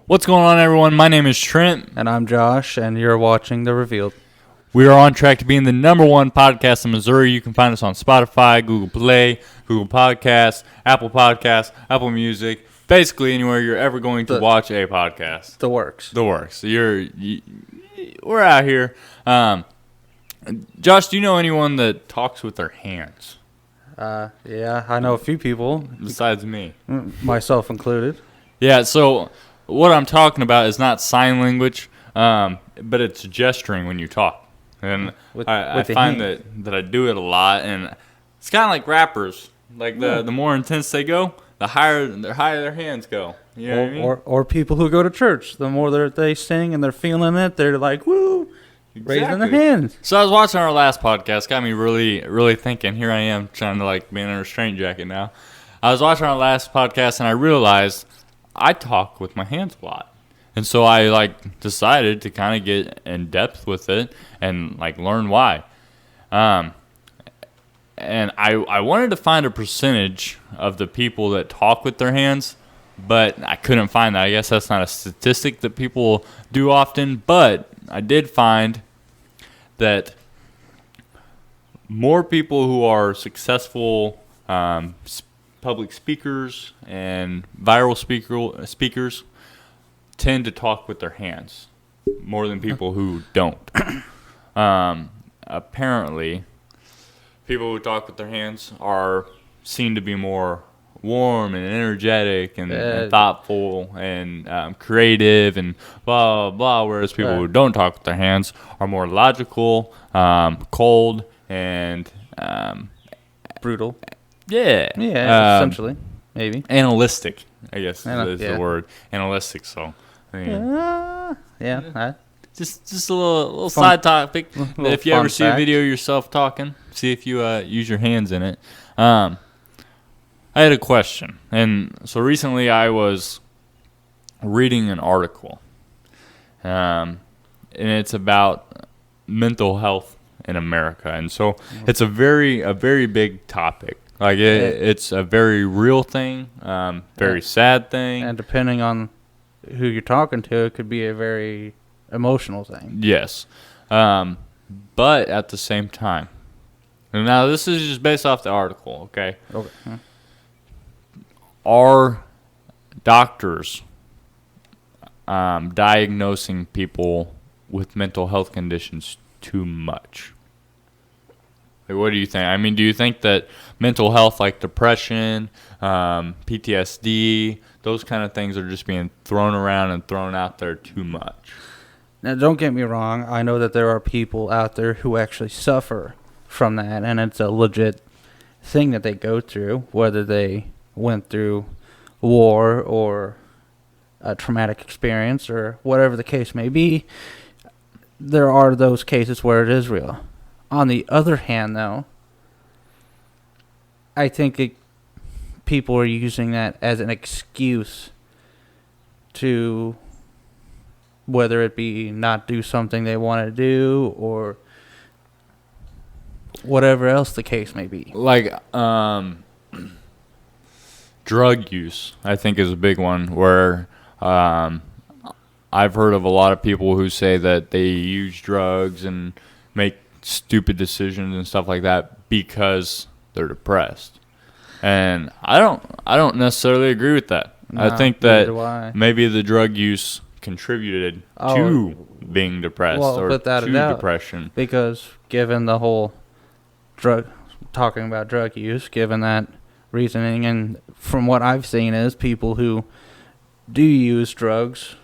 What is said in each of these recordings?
What's going on, everyone? My name is Trent. And I'm Josh, and you're watching The Revealed. We are on track to being the #1 podcast in Missouri. You can find us on Spotify, Google Play, Google Podcasts, Apple Music, basically anywhere you're ever going to watch a podcast. The works. We're out here. Josh, do you know anyone that talks with their hands? Yeah, I know a few people. Besides me. Myself included. Yeah, so what I'm talking about is not sign language, but it's gesturing when you talk. And I find that I do it a lot, and it's kind of like rappers. Like the more intense they go, the higher their hands go. You know what I mean? Or people who go to church. The more they sing and they're feeling it, they're like, woo, raising their hands. So I was watching our last podcast, got me really, really thinking. Here I am trying to be in a restraint jacket now. I was watching our last podcast, and I realized I talk with my hands a lot. And so I decided to kind of get in depth with it and learn why. And I wanted to find a percentage of the people that talk with their hands, but I couldn't find that. I guess that's not a statistic that people do often, but I did find that more people who are successful public speakers and viral speakers tend to talk with their hands more than people who don't. Apparently, people who talk with their hands are seen to be more warm and energetic and thoughtful and creative and blah, blah, blah, whereas people who don't talk with their hands are more logical, cold, and brutal. Yeah. Yeah, essentially. Maybe. Analytic, I guess is the word. Analytic, so. I mean, just a little side topic. If you ever see a video of yourself talking, see if you use your hands in it. I had a question. And so recently I was reading an article. And it's about mental health in America. And so it's a very big topic. It's a very real thing, very sad thing. And depending on who you're talking to, it could be a very emotional thing. Yes. But at the same time, and now this is just based off the article, okay? Okay. Are doctors diagnosing people with mental health conditions too much? What do you think? I mean, do you think that mental health like depression, PTSD, those kind of things are just being thrown around and thrown out there too much? Now, don't get me wrong. I know that there are people out there who actually suffer from that, and it's a legit thing that they go through, whether they went through war or a traumatic experience or whatever the case may be. There are those cases where it is real. On the other hand, though, I think people are using that as an excuse to, whether it be not do something they want to do or whatever else the case may be. Drug use, I think, is a big one where I've heard of a lot of people who say that they use drugs and make stupid decisions and stuff like that because they're depressed. And I don't necessarily agree with that. No, I think that maybe the drug use contributed to being depressed or to depression. Because given the whole talking about drug use, given that reasoning, and from what I've seen is people who do use drugs,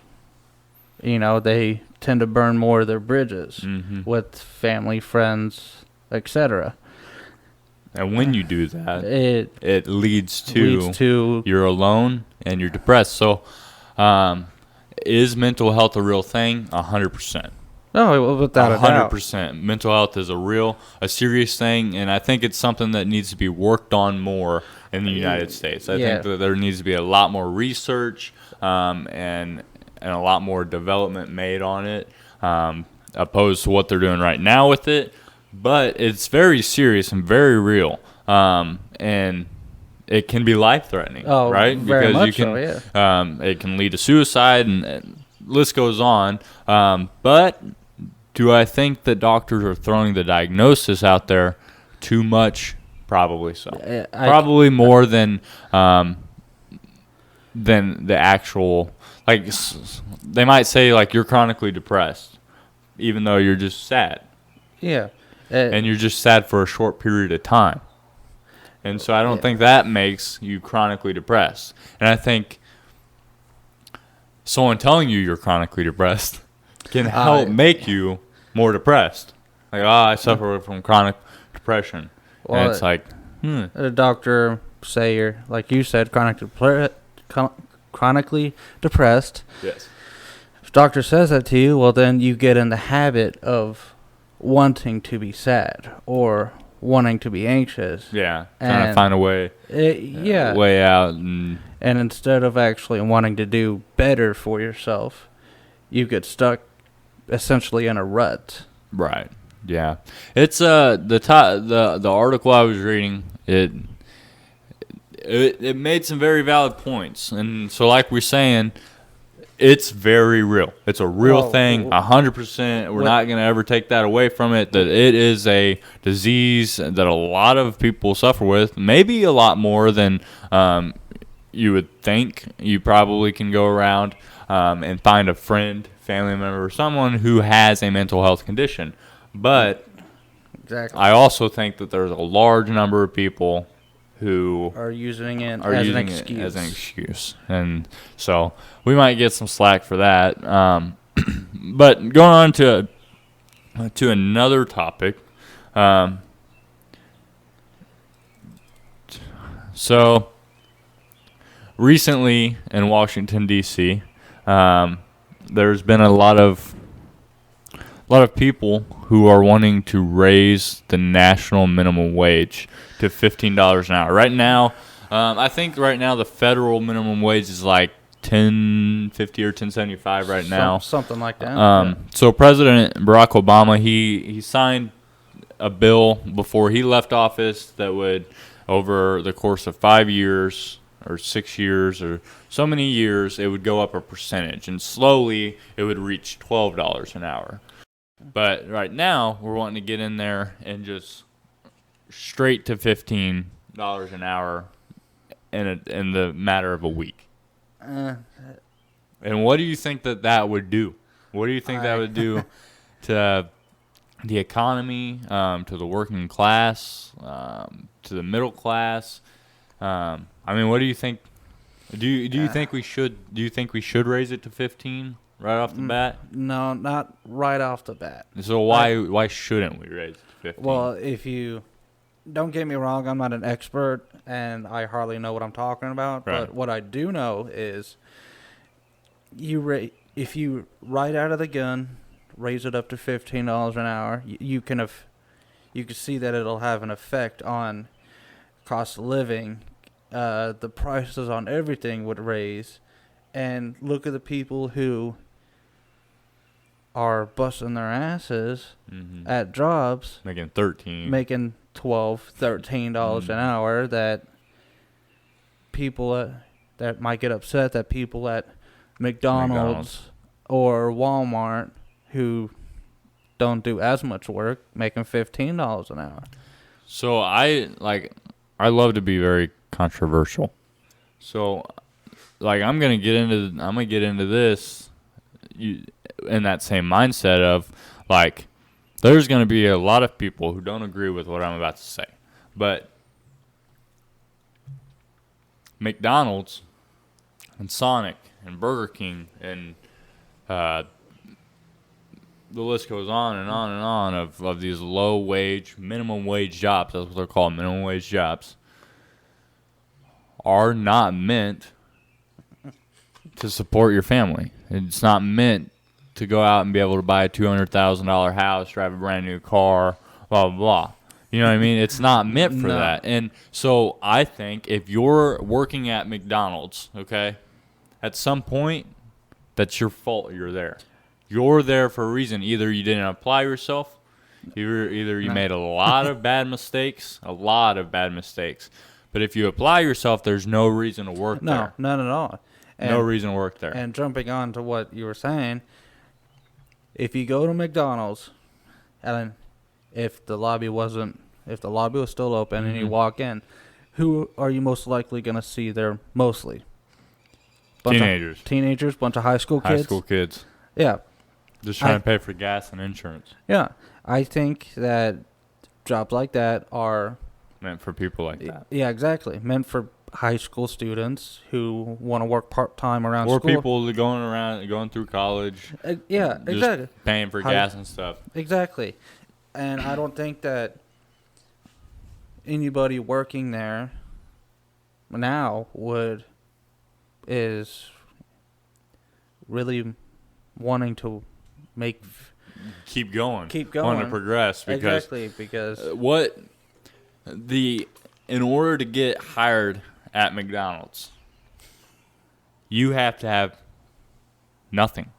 they tend to burn more of their bridges with family, friends, etc. And when you do that, it leads to you're alone and you're depressed. So, is mental health a real thing? 100%. No, without a doubt. 100%. Mental health is a serious thing, and I think it's something that needs to be worked on more in the United States. I think that there needs to be a lot more research and a lot more development made on it, opposed to what they're doing right now with it. But it's very serious and very real. And it can be life-threatening, right? Very because much you can, so, yeah. It can lead to suicide, and list goes on. But do I think that doctors are throwing the diagnosis out there too much? Probably so. Probably more than the actual, like, they might say, like, you're chronically depressed, even though you're just sad. Yeah. And you're just sad for a short period of time. And so I don't think that makes you chronically depressed. And I think someone telling you you're chronically depressed can help make you more depressed. Like, I suffer from chronic depression. Well, and it's like, a doctor say you're, like you said, chronically depressed. Yes. If a doctor says that to you, well, then you get in the habit of wanting to be sad or wanting to be anxious. Yeah, trying to find a way. Way out. And instead of actually wanting to do better for yourself, you get stuck essentially in a rut. Right. Yeah. It's the article I was reading. It made some very valid points, and so like we're saying, it's very real. It's a real thing, 100%. We're not going to ever take that away from it, that it is a disease that a lot of people suffer with, maybe a lot more than you would think. You probably can go around and find a friend, family member, someone who has a mental health condition. But exactly. I also think that there's a large number of people who are using it as an excuse. And so we might get some slack for that. But going on to another topic. So recently in Washington, D.C., there's been a lot of people who are wanting to raise the national minimum wage to $15 an hour. Right now, I think right now the federal minimum wage is like $10.50 or $10.75 right now. Something like that. So President Barack Obama, he signed a bill before he left office that would, over the course of 5 years or 6 years or so many years, it would go up a percentage, and slowly it would reach $12 an hour. But right now, we're wanting to get in there and just straight to $15 an hour in the matter of a week. And what do you think that would do? What do you think that would do to the economy, to the working class, to the middle class? I mean, what do you think? Do you think we should? Do you think we should raise it to 15? Right off the bat? No, not right off the bat. So why shouldn't we raise it to 15? Well, if you don't get me wrong, I'm not an expert and I hardly know what I'm talking about. Right. But what I do know is if you right out of the gun raise it up to $15 an hour, you can see that it'll have an effect on cost of living. The prices on everything would raise, and look at the people who are busting their asses at jobs, making $12, $13 an hour, that people that might get upset that people at McDonald's or Walmart who don't do as much work making $15 an hour. So I love to be very controversial. So I'm gonna get into this in that same mindset of there's gonna be a lot of people who don't agree with what I'm about to say, but McDonald's and Sonic and Burger King and the list goes on and on and on of these low wage, minimum wage jobs, that's what they're called, minimum wage jobs, are not meant to support your family. It's not meant to go out and be able to buy a $200,000 house, drive a brand new car, blah, blah, blah. You know what I mean? It's not meant for that. And so I think if you're working at McDonald's, okay, at some point, that's your fault you're there. You're there for a reason. Either you didn't apply yourself, either you made a lot of bad mistakes, But if you apply yourself, there's no reason to work there. No, none at all. And, no reason to work there. And jumping on to what you were saying, if you go to McDonald's, and if the lobby was still open and you walk in, who are you most likely going to see there mostly? Teenagers. Bunch of high school kids. High school kids. Yeah. Just trying to pay for gas and insurance. Yeah. I think that jobs like that are meant for people like that. Yeah, exactly. Meant for high school students who want to work part-time around school. Or people going through college. Yeah, exactly. Paying for gas and stuff. Exactly. And I don't think that anybody working there now is really wanting to keep going, wanting to progress, because in order to get hired at McDonald's, you have to have nothing.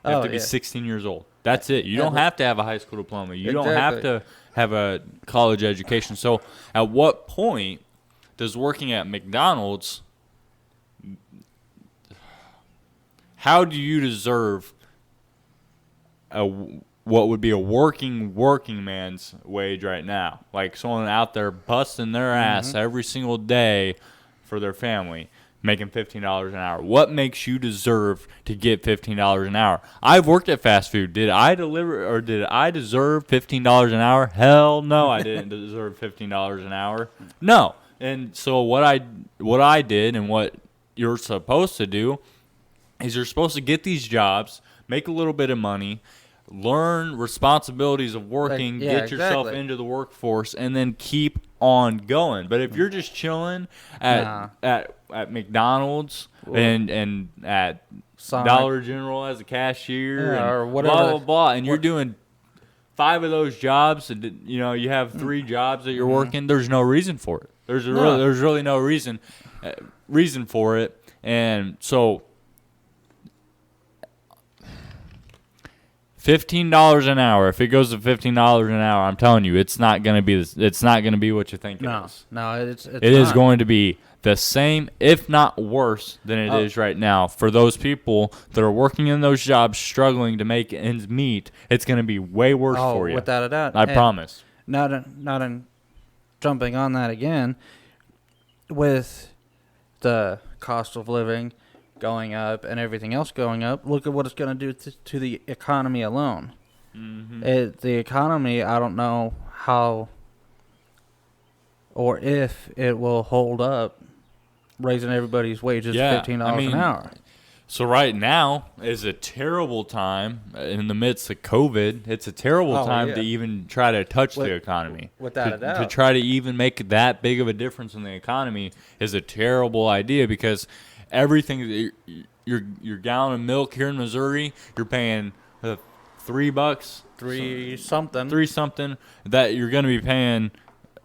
You have to be 16 years old. That's it. You don't have to have a high school diploma. You don't have to have a college education. So at what point does working at McDonald's, how do you deserve what would be a working man's wage right now? Like someone out there busting their ass every single day for their family, making $15 an hour. What makes you deserve to get $15 an hour? I've worked at fast food. Did I deserve $15 an hour? Hell no, I didn't deserve $15 an hour. No. And so what I did and what you're supposed to do is you're supposed to get these jobs, make a little bit of money, learn responsibilities of working, get yourself into the workforce, and then keep on going. But if you're just chilling at McDonald's and at Dollar General as a cashier or whatever, blah blah blah, and you're doing 5 of those jobs, and you have 3 jobs that you're working, there's no reason for it. There's really no reason for it. And so $15 an hour. If it goes to $15 an hour, I'm telling you, it's not going to be what you think it is. No, it is going to be the same, if not worse, than it is right now. For those people that are working in those jobs, struggling to make ends meet, it's going to be way worse for you. Without a doubt. I promise. Not in jumping on that again, with the cost of living going up and everything else going up, look at what it's going to do to the economy alone. The economy, I don't know how or if it will hold up raising everybody's wages $15 an hour. So right now is a terrible time in the midst of COVID. It's a terrible time to even try to touch the economy. Without a doubt. To try to even make that big of a difference in the economy is a terrible idea, because everything, your gallon of milk here in Missouri, you're paying $3, three something, that you're going to be paying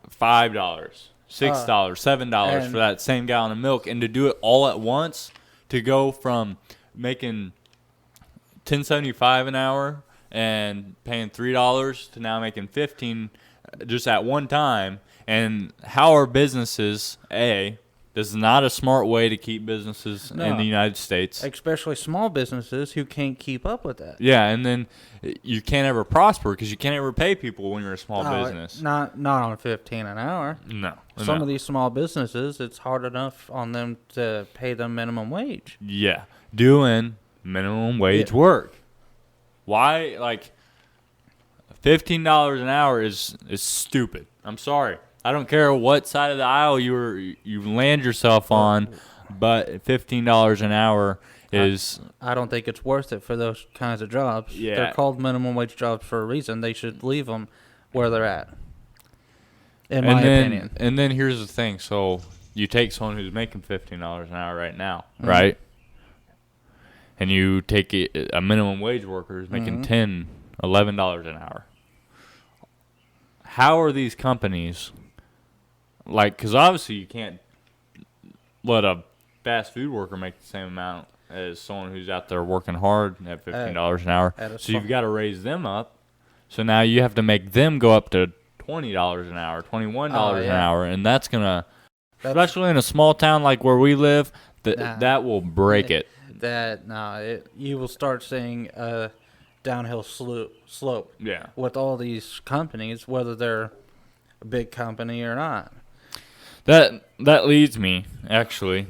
$5, $6, $7 for that same gallon of milk. And to do it all at once, to go from making $10.75 an hour and paying $3 to now making $15 just at one time. And how are businesses, this is not a smart way to keep businesses in the United States. Especially small businesses who can't keep up with that. Yeah, and then you can't ever prosper because you can't ever pay people when you're a small business. Not on $15 an hour. No. Some of these small businesses, it's hard enough on them to pay them minimum wage. Yeah, doing minimum wage work. Why? Like, $15 an hour is stupid. I'm sorry. I don't care what side of the aisle you land yourself on, but $15 an hour is... I don't think it's worth it for those kinds of jobs. Yeah. They're called minimum wage jobs for a reason. They should leave them where they're at, in my opinion. And then here's the thing. So you take someone who's making $15 an hour right now, right? And you take a minimum wage worker who's making $10, $11 an hour. How are these companies... Like, because obviously you can't let a fast food worker make the same amount as someone who's out there working hard at $15 an hour. So you've got to raise them up. So now you have to make them go up to $20 an hour, $21 an hour, and that's going to especially in a small town like where we live. That will break it. You will start seeing a downhill slope. Yeah. With all these companies, whether they're a big company or not. That leads me, actually.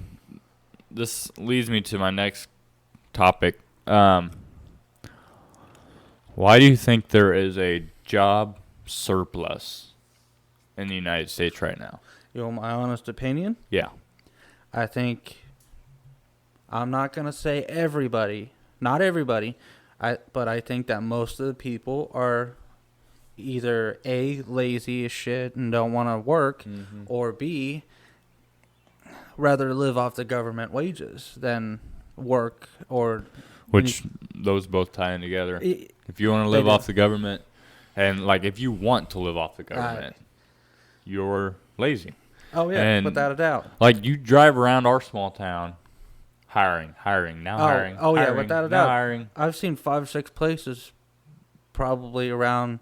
This leads me to my next topic. Why do you think there is a job surplus in the United States right now? You want my honest opinion? Yeah. I think, I'm not going to say everybody, not everybody, but I think that most of the people are either A, lazy as shit and don't want to work, or B, rather live off the government wages than work or... Which those both tie in together. If you want to live off the government, and like if you want to live off the government, you're lazy. Oh, yeah, and without a doubt. Like you drive around our small town, hiring, now hiring. Oh, yeah, hiring, without a doubt. Hiring. I've seen 5 or 6 places probably around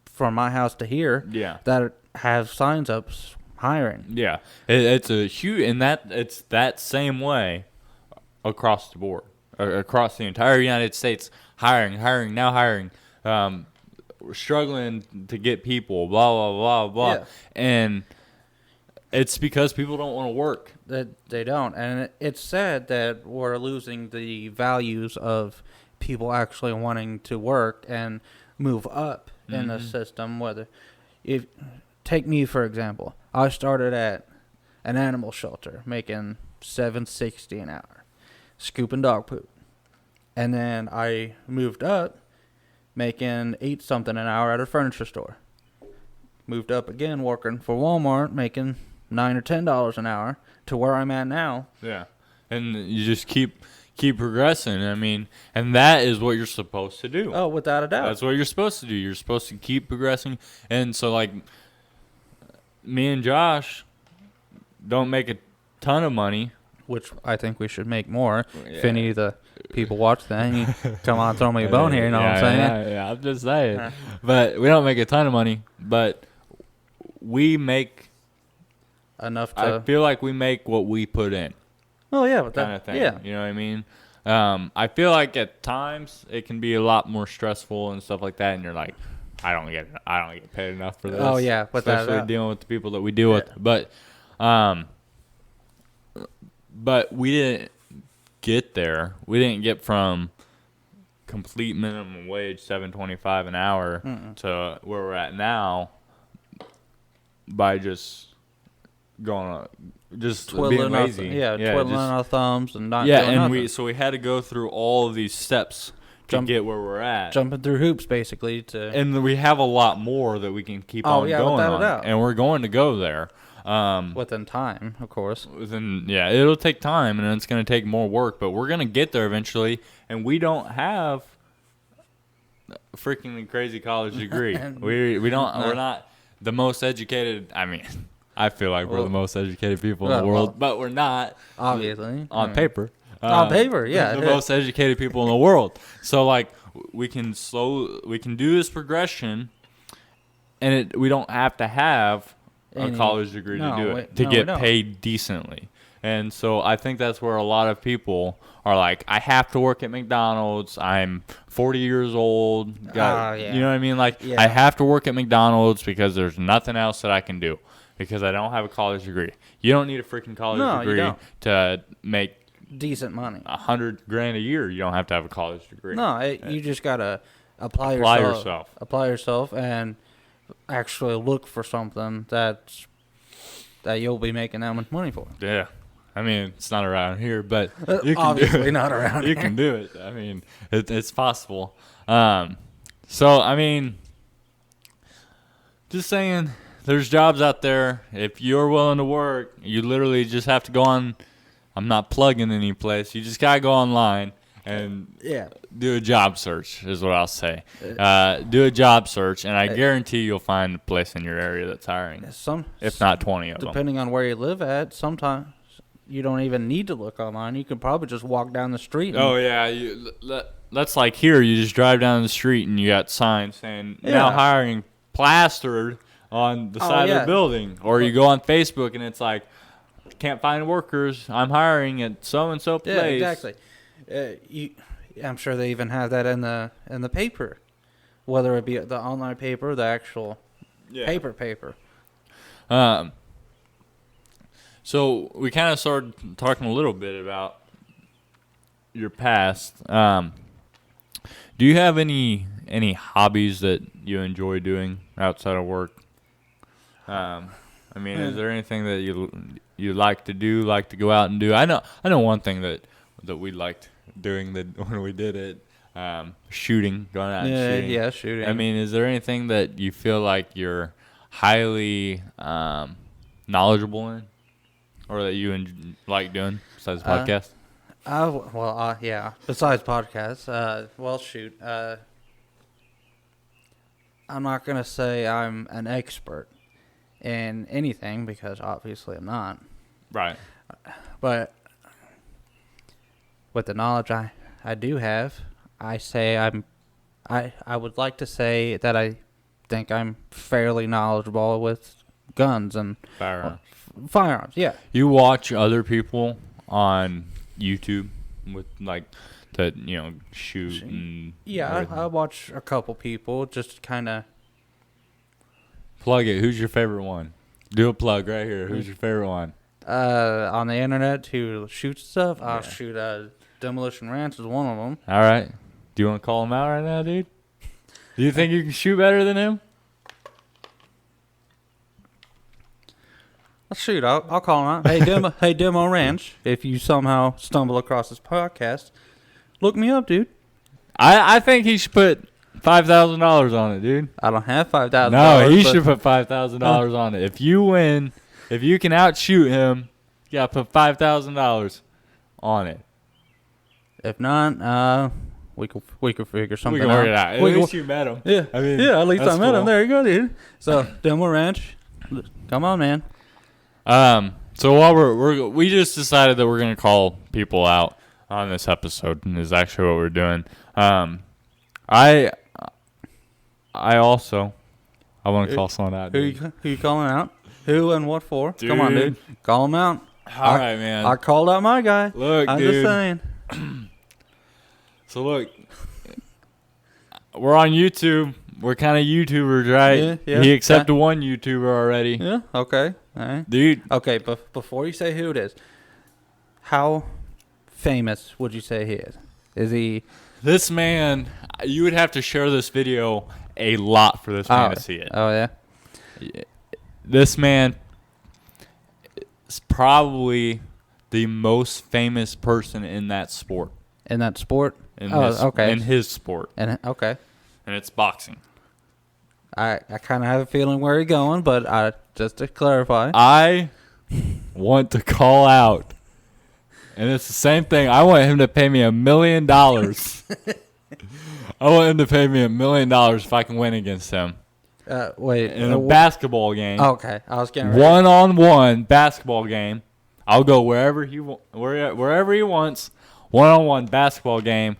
from my house to here that have signs up hiring. Yeah, it's a huge, and it's that same way across the board, across the entire United States. Hiring. We're struggling to get people. Blah blah blah blah, and it's because people don't want to work. They don't, and it's sad that we're losing the values of people actually wanting to work and move up in the system. Take me for example, I started at an animal shelter making $7.60 an hour, scooping dog poop, and then I moved up making $8 something an hour at a furniture store. Moved up again working for Walmart, making $9 or $10 an hour to where I'm at now. Yeah, and you just keep progressing. I mean, and that is what you're supposed to do. Oh, without a doubt. That's what you're supposed to do. You're supposed to keep progressing. And so, like, me and Josh don't make a ton of money. Which I think we should make more. Yeah. If any of the people watch that, you come on, throw me a bone here, you know what I'm saying? Yeah, I'm just saying. But we don't make a ton of money, but we make enough to... I feel like we make what we put in. Oh, yeah. But kind of thing. Yeah. You know what I mean? I feel like at times it can be a lot more stressful and stuff like that, and you're like, I don't get paid enough for this. Oh, yeah. Especially dealing with the people that we deal with. But we didn't get there. We didn't get from complete minimum wage, $7.25 an hour, to where we're at now by just going, just being lazy. Twiddling our thumbs and not. Yeah, doing and nothing. we had to go through all of these steps to get where we're at. Jumping through hoops, basically. And we have a lot more that we can keep on going on, and we're going to go there. Within time, of course. It'll take time, and it's going to take more work, but we're going to get there eventually, and we don't have a freaking crazy college degree. We're not the most educated. I mean, I feel like we're the most educated people in the world, but we're not. Obviously. On paper. On paper, yeah. The most educated people in the world. So, like, we can do this progression, and we don't have to have a college degree to do it, to get paid decently. And so I think that's where a lot of people are like, I have to work at McDonald's. I'm 40 years old. You know what I mean? Like, I have to work at McDonald's because there's nothing else that I can do because I don't have a college degree. You don't need a freaking college degree to make decent money. $100,000 a year. You don't have to have a college degree. No, you just got to apply yourself and actually look for something that you'll be making that much money for. Yeah. I mean, it's not around here, but you can obviously do it. Not around you here. can do it. I mean, it's possible. So, I mean, just saying, there's jobs out there. If you're willing to work, you literally just have to go on. I'm not plugging any place. You just got to go online and do a job search is what I'll say. Do a job search, and I guarantee you'll find a place in your area that's hiring, if not 20 of them. Depending on where you live at, sometimes you don't even need to look online. You can probably just walk down the street. That's like here. You just drive down the street, and you got signs saying, now hiring plastered on the side of the building. Or you go on Facebook, and it's like, can't find workers. I'm hiring at so and so place. Yeah, exactly. I'm sure they even have that in the paper, whether it be the online paper or the actual paper. So we kind of started talking a little bit about your past. Do you have any hobbies that you enjoy doing outside of work? I mean, is there anything that you like to do, like to go out and do? I know one thing that we liked doing when we did it, shooting, going out and shooting. Yeah, shooting. I mean, is there anything that you feel like you're highly knowledgeable in, or that you like doing besides podcasts? Yeah. Besides podcasts, shoot. I'm not gonna say I'm an expert in anything because obviously I'm not. Right. But with the knowledge I do have, I would like to say that I think I'm fairly knowledgeable with guns and firearms. Yeah. You watch other people on YouTube with that shoot and I watch a couple people just kind of plug it. Who's your favorite one? Do a plug right here. Who's your favorite one? On the internet who shoots stuff. I'll shoot Demolition Ranch is one of them. All right. Do you want to call him out right now, dude? Do you think you can shoot better than him? Shoot, I'll call him out. Hey, Demo Ranch, if you somehow stumble across this podcast, look me up, dude. I think he should put $5,000 on it, dude. I don't have $5,000. No, he should put $5,000 on it. If you win, if you can outshoot him, you got to put $5,000 on it. If not, we could figure something out. We can work it out. At least you met him. Yeah, at least I met him. There you go, dude. So, Demo Ranch, come on, man. So while we just decided that we're gonna call people out on this episode, and is actually what we're doing. I want to call someone out. Who you calling out? Who and what for? Dude. Come on, dude. Call him out. All right, man. I called out my guy. Look, I'm dude. just saying. So look, we're on YouTube. We're kind of YouTubers, right? Yeah. He accepted one YouTuber already. Yeah. Okay. All right. Dude. Okay, but before you say who it is, how famous would you say he is? Is he? This man, you would have to share this video a lot for this man to see it. Oh, yeah? This man is probably the most famous person in that sport. In that sport? Okay. In his sport. Okay. And it's boxing. I kind of have a feeling where you're going, but just to clarify. I want to call out. And it's the same thing. I want him to pay me $1 million. I want him to pay me $1 million if I can win against him. Wait. In a basketball game. Okay. I was getting ready. One-on-one basketball game. I'll go wherever he wants. One-on-one basketball game.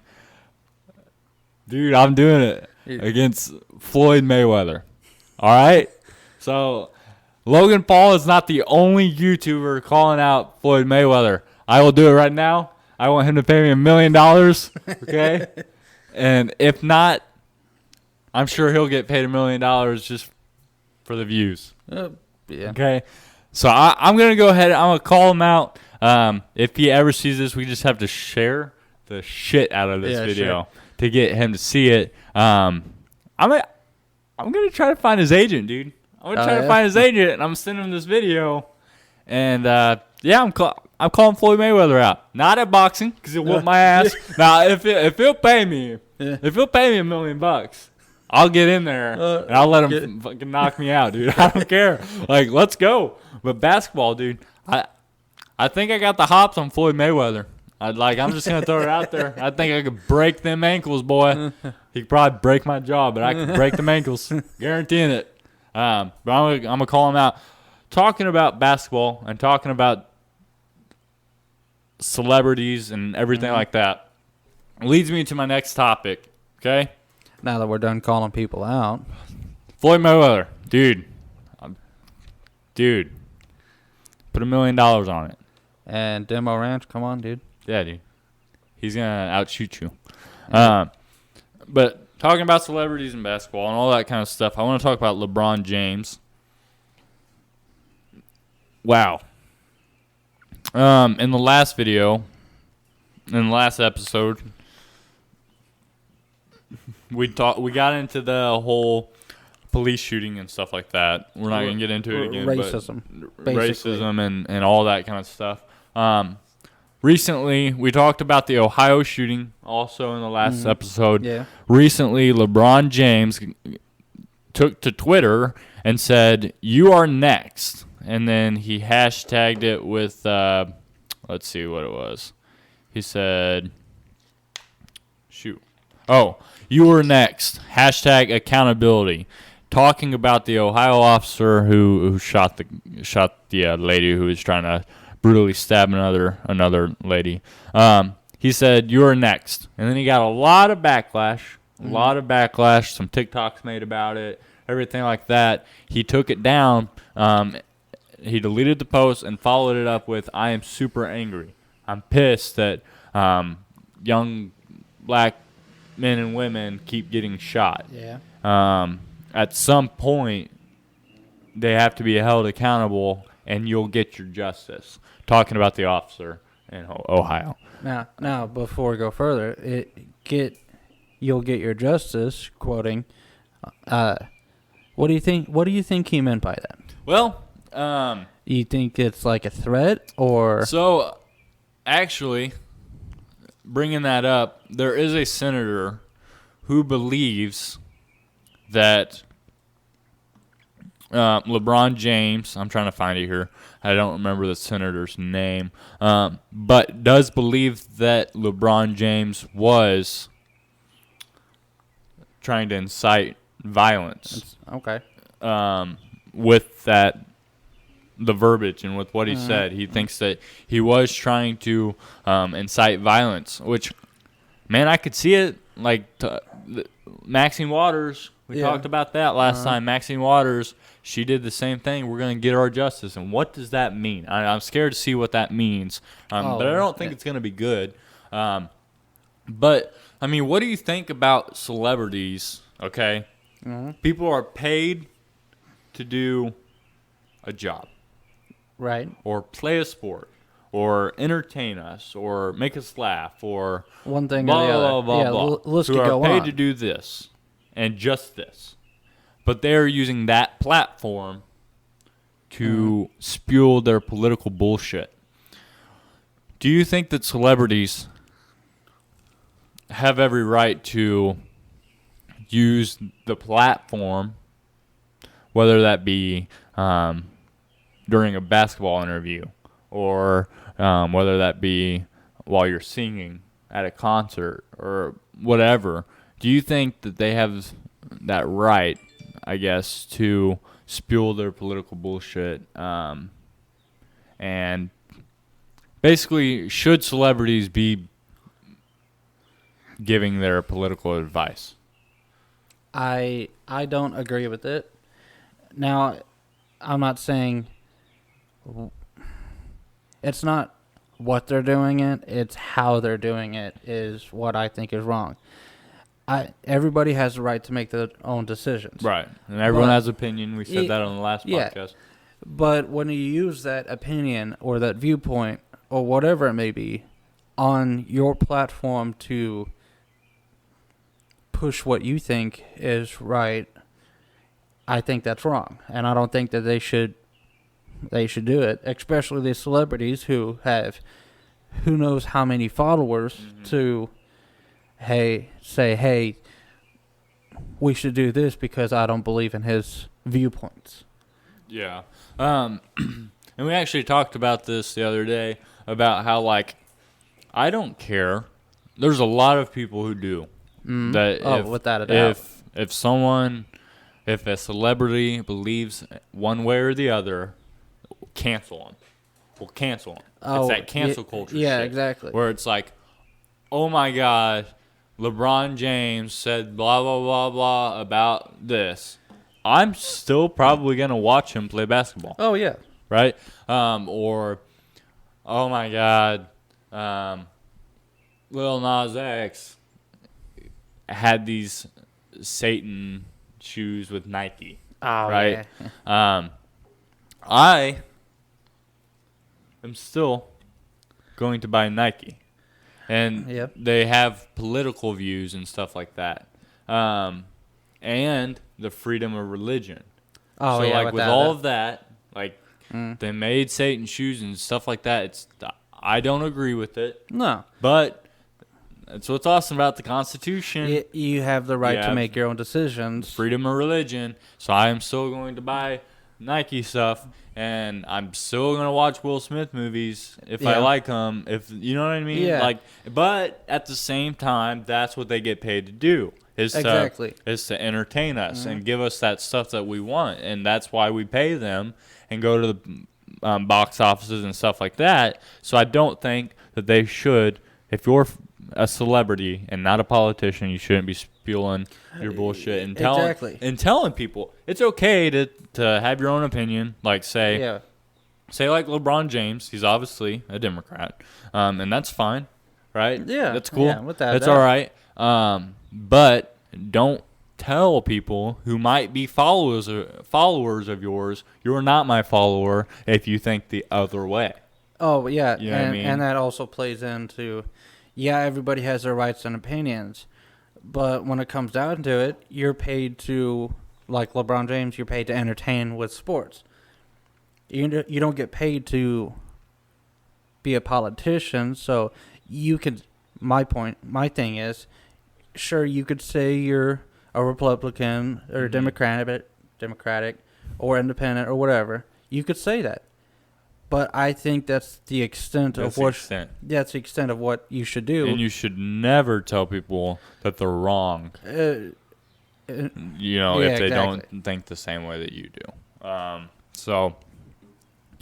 Dude, I'm doing it against Floyd Mayweather. All right? So, Logan Paul is not the only YouTuber calling out Floyd Mayweather. I will do it right now. I want him to pay me $1 million, okay? And if not, I'm sure he'll get paid $1 million just for the views. Yeah. Okay? So I'm going to go ahead. I'm going to call him out. If he ever sees this, we just have to share the shit out of this video to get him to see it. I'm going to try to find his agent, dude. I'm going to try to find his agent, and I'm going to send him this video. And, I'm calling Floyd Mayweather out. Not at boxing, because he'll whoop my ass. Now, if he'll pay me, $1 million, I'll get in there and I'll let him fucking knock me out, dude. I don't care. Like, let's go. But basketball, dude, I think I got the hops on Floyd Mayweather. I'm just gonna throw it out there. I think I could break them ankles, boy. He could probably break my jaw, but I could break them ankles, guaranteeing it. But I'm gonna call him out. Talking about basketball and talking about celebrities and everything like that leads me to my next topic. Okay. Now that we're done calling people out, Floyd Mayweather, dude, Put $1 million on it. And Demo Ranch, come on, dude. Yeah, dude. He's going to outshoot you. But talking about celebrities in basketball and all that kind of stuff, I want to talk about LeBron James. Wow. In the last video, in the last episode, we got into the whole police shooting and stuff like that. We're not going to get into it again. Racism. But racism and all that kind of stuff. Recently, we talked about the Ohio shooting also in the last episode. Yeah. Recently, LeBron James took to Twitter and said, "You are next." And then he hashtagged it with, let's see what it was. He said, "You are next. Hashtag accountability." Talking about the Ohio officer who shot the lady who was trying to brutally stab another lady. He said, "You are next." And then he got a lot of backlash. Some TikToks made about it, everything like that. He took it down. He deleted the post and followed it up with, "I am super angry. I'm pissed that young black men and women keep getting shot. Yeah. At some point, they have to be held accountable, and you'll get your justice." Talking about the officer in Ohio. Now, before we go further, you'll get your justice. Quoting, what do you think? What do you think he meant by that? Well, you think it's like a threat, or so? Actually, bringing that up, there is a senator who believes that LeBron James, I'm trying to find it here. I don't remember the senator's name, but does believe that LeBron James was trying to incite violence. Okay. With the verbiage and with what he said, he thinks that he was trying to incite violence, which, man, I could see it. Like Maxine Waters, we talked about that last time. Maxine Waters, she did the same thing. We're going to get our justice. And what does that mean? I'm scared to see what that means. But I don't think it's going to be good. But, I mean, what do you think about celebrities, okay? People are paid to do a job. Right. Or play a sport. Or entertain us. Or make us laugh. Or one thing blah, or the other. blah, blah, blah. List who to go are paid on. to do this. And just this. But they're using that platform to spew their political bullshit. Do you think that celebrities have every right to use the platform, whether that be during a basketball interview or whether that be while you're singing at a concert or whatever? Do you think that they have that right, I guess, to spew their political bullshit? And basically, should celebrities be giving their political advice? I don't agree with it. Now, I'm not saying it's not what they're doing it's how they're doing it is what I think is wrong. Everybody has the right to make their own decisions. Right. And everyone has opinion. We said that on the last podcast. But when you use that opinion or that viewpoint or whatever it may be on your platform to push what you think is right, I think that's wrong. And I don't think that they should do it, especially the celebrities who have who knows how many followers to say, hey, we should do this because I don't believe in his viewpoints. Yeah. And we actually talked about this the other day about how, like, I don't care. There's a lot of people who do. Without a doubt. If a celebrity believes one way or the other, cancel them. We'll cancel them. It's that cancel culture Yeah, shit, exactly. where it's like, oh my God, LeBron James said blah, blah, blah, blah about this. I'm still probably going to watch him play basketball. Oh, yeah. right? Or, oh my God, Lil Nas X had these Satan shoes with Nike, right? Yeah. I am still going to buy Nike, and they have political views and stuff like that, and the freedom of religion. Oh, so yeah, like with all of that, like they made Satan shoes and stuff like that. I don't agree with it. No, but that's what's awesome about the Constitution. You have the right to make your own decisions. Freedom of religion. So I am still going to buy Nike stuff, and I'm still going to watch Will Smith movies if I like them. If you know what I mean. Yeah. Like, but at the same time, that's what they get paid to do. Is to entertain us and give us that stuff that we want, and that's why we pay them and go to the box offices and stuff like that. So I don't think that they should. If you're a celebrity and not a politician, you shouldn't be spewing your bullshit and telling people it's okay to have your own opinion. Like say like LeBron James, he's obviously a Democrat, and that's fine, right? Yeah, that's cool. Yeah, with that's all right. But don't tell people who might be followers of yours, you're not my follower if you think the other way. Oh yeah, you know what I mean? And that also plays into. Yeah, everybody has their rights and opinions, but when it comes down to it, you're paid to, like LeBron James, you're paid to entertain with sports. You don't get paid to be a politician, so you could, my thing is, sure, you could say you're a Republican or Democratic or independent or whatever. You could say that. But I think that's the extent of what. That's the extent of what you should do. And you should never tell people that they're wrong. If they don't think the same way that you do. So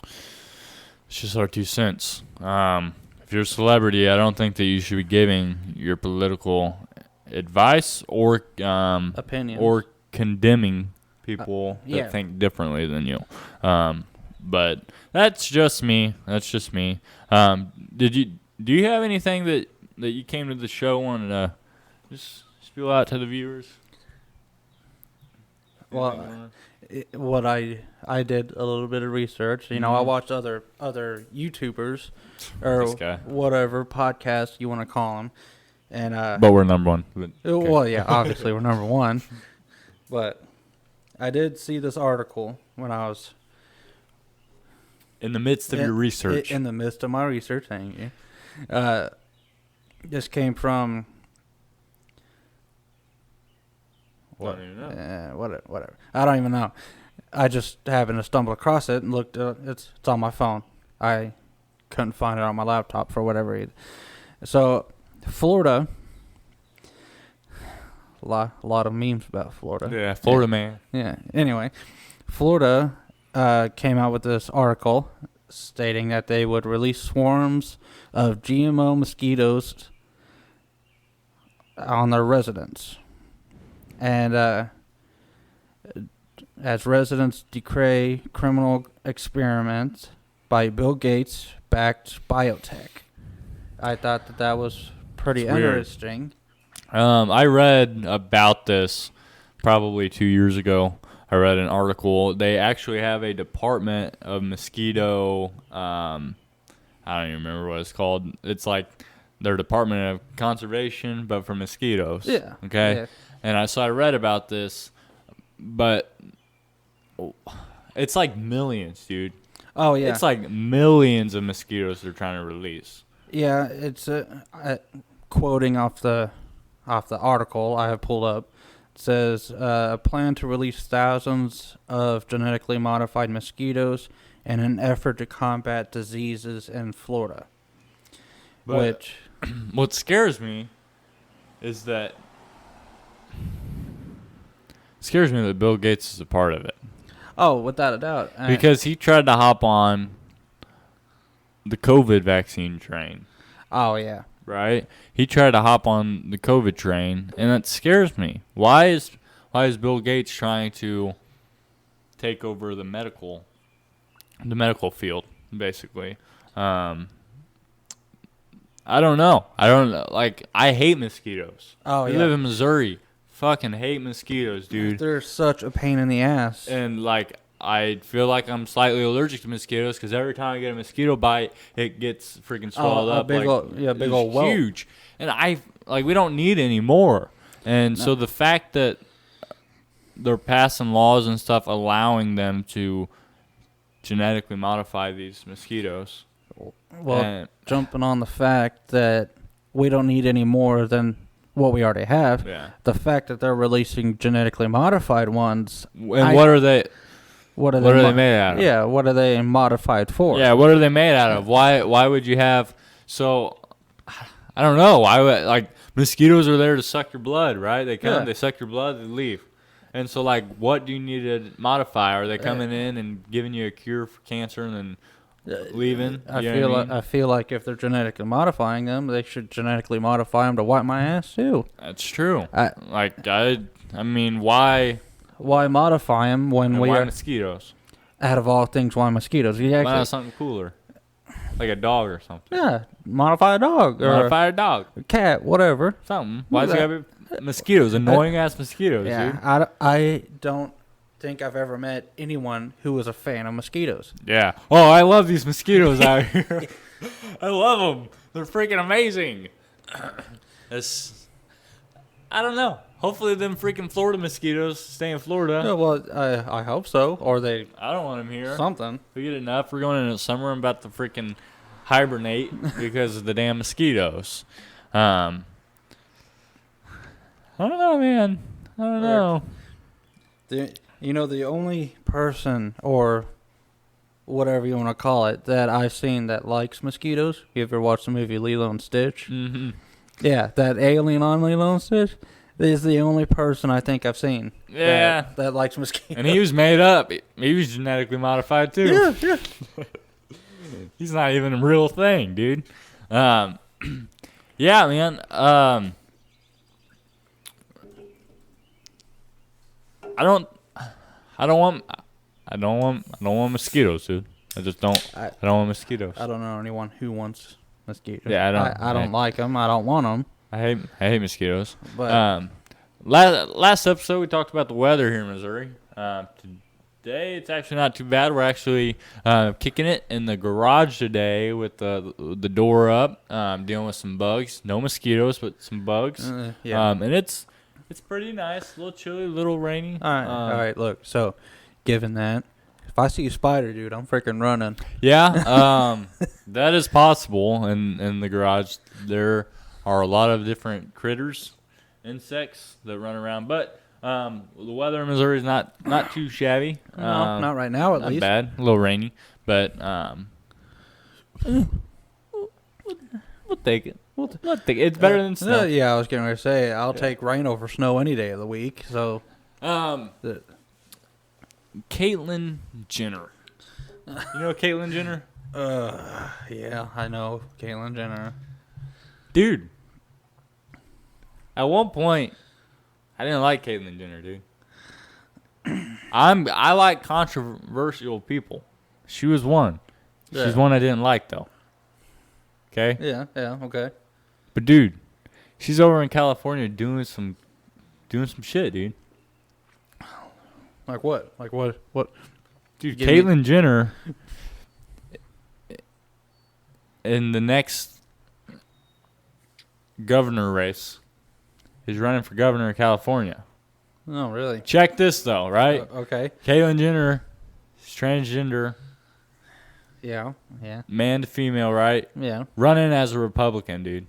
it's just our 2 cents. If you're a celebrity, I don't think that you should be giving your political advice or opinion or condemning people that think differently than you. But that's just me. Do you have anything that you came to the show wanted to just spill out to the viewers? Well, what I did a little bit of research. You know, I watched other YouTubers or whatever podcasts you want to call them, and but we're number one. Okay. Well, yeah, obviously we're number one. But I did see this article when I was. In the midst of your research. In the midst of my research, thank you. This came from... What? I don't even know. Whatever. I don't even know. I just happened to stumble across it and looked. It's on my phone. I couldn't find it on my laptop for whatever reason. So, Florida... A lot of memes about Florida. Yeah, Florida man. Yeah. Anyway, Florida... came out with this article stating that they would release swarms of GMO mosquitoes on their residents. And as residents decry criminal experiments by Bill Gates-backed biotech. I thought that was pretty interesting. I read about this probably 2 years ago. I read an article. They actually have a department of mosquito. I don't even remember what it's called. It's like their Department of Conservation, but for mosquitoes. Yeah. Okay. Yeah. And I read about this, but it's like millions, dude. Oh yeah. It's like millions of mosquitoes they're trying to release. Yeah, it's quoting off the article I have pulled up. It says, a plan to release thousands of genetically modified mosquitoes in an effort to combat diseases in Florida. But what scares me is that Bill Gates is a part of it. Oh, without a doubt. Because he tried to hop on the COVID vaccine train. Oh, yeah. Right? He tried to hop on the COVID train, and that scares me. Why is Bill Gates trying to take over the medical the medical field, basically. I don't know. Like, I hate mosquitoes. Oh, We live in Missouri. Fucking hate mosquitoes, dude. They're such a pain in the ass. And, like, I feel like I'm slightly allergic to mosquitoes because every time I get a mosquito bite, it gets freaking swallowed up. Big old welt. Huge. And we don't need any more. And so the fact that they're passing laws and stuff allowing them to genetically modify these mosquitoes. Well, jumping on the fact that we don't need any more than what we already have. Yeah. The fact that they're releasing genetically modified ones. And what are they? What are they made out of? Yeah, what are they modified for? Yeah, what are they made out of? Why would you have? So, I don't know. Why would, like, mosquitoes are there to suck your blood, right? They come, they suck your blood, they leave. And so, like, what do you need to modify? Are they coming in and giving you a cure for cancer and then leaving? I feel like if they're genetically modifying them, they should genetically modify them to wipe my ass too. That's true. I mean, why? Why modify them when we are mosquitoes? Out of all things, why mosquitoes? Why not something cooler, like a dog or something? Yeah, modify a dog or a dog, a cat, whatever. Something. Why's it gotta be mosquitoes? Annoying ass mosquitoes. Yeah, dude. I don't think I've ever met anyone who was a fan of mosquitoes. Yeah. Oh, I love these mosquitoes out here. I love them. They're freaking amazing. I don't know. Hopefully them freaking Florida mosquitoes stay in Florida. Yeah, well, I hope so. Or they... I don't want them here. Something. We get enough. We're going into summer. I'm about to freaking hibernate because of the damn mosquitoes. I don't know, man. I don't know. The only person or whatever you want to call it that I've seen that likes mosquitoes, you ever watched the movie Lilo and Stitch? Mm-hmm. Yeah, that alien on Lilo and Stitch is the only person I think I've seen that likes mosquitoes. And he was made up. He was genetically modified, too. Yeah. He's not even a real thing, dude. Yeah, man. I don't want mosquitoes, dude. I just don't. I don't want mosquitoes. I don't know anyone who wants mosquitoes. Yeah, I don't like them. I don't want them. I hate mosquitoes. But last episode we talked about the weather here in Missouri. Today it's actually not too bad. We're actually kicking it in the garage today with the door up, dealing with some bugs. No mosquitoes, but some bugs. And it's pretty nice. A little chilly, a little rainy. All right. Look, so given that, if I see a spider, dude, I'm freaking running. Yeah, that is possible. In the garage, there are a lot of different critters, insects that run around. But the weather in Missouri is not too shabby. No, not right now, at least. Not bad. A little rainy, but we'll take it. We'll take it. It's better than snow. Yeah, I was going to say, I'll take rain over snow any day of the week. So, Caitlyn Jenner. You know Caitlyn Jenner? Yeah, I know Caitlyn Jenner. Dude, at one point, I didn't like Caitlyn Jenner, dude. I like controversial people. She was one. Yeah. She's one I didn't like, though. Okay? Yeah, okay. But, dude, she's over in California doing some shit, dude. Like what? What? Dude, Caitlyn Jenner, in the next governor race, is running for governor of California. Oh, really? Check this, though, right? Okay. Caitlyn Jenner is transgender. Yeah. Man to female, right? Yeah. Running as a Republican, dude.